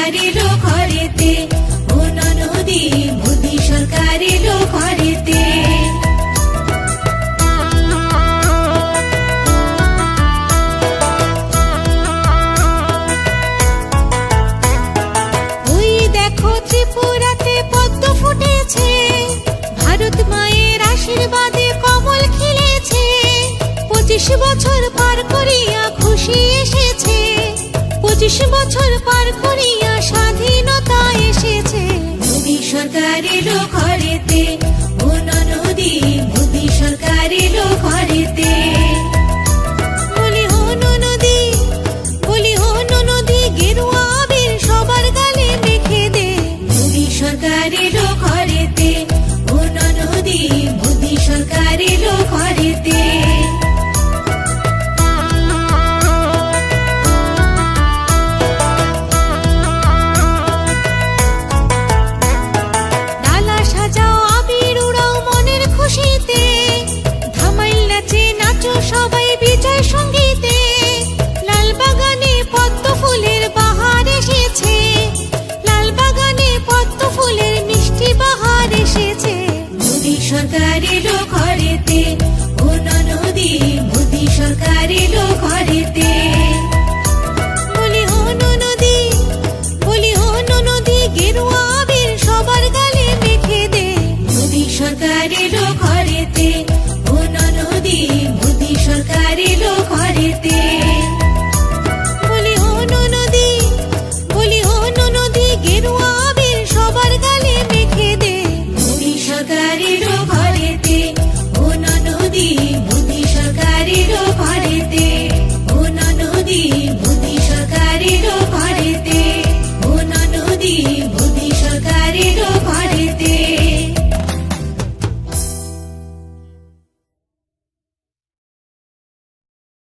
সরকার এলো ঘরেতে, ও ননদী মোদি সরকার এলো ঘরেতে। ওই দেখো ত্রিপুরাতে পদ্ম ফুটেছে, ভারত মায়ের আশীর্বাদে কমল খেলেছে। 25 বছর পার করিয়া খুশি এসেছে, 25 বছর পার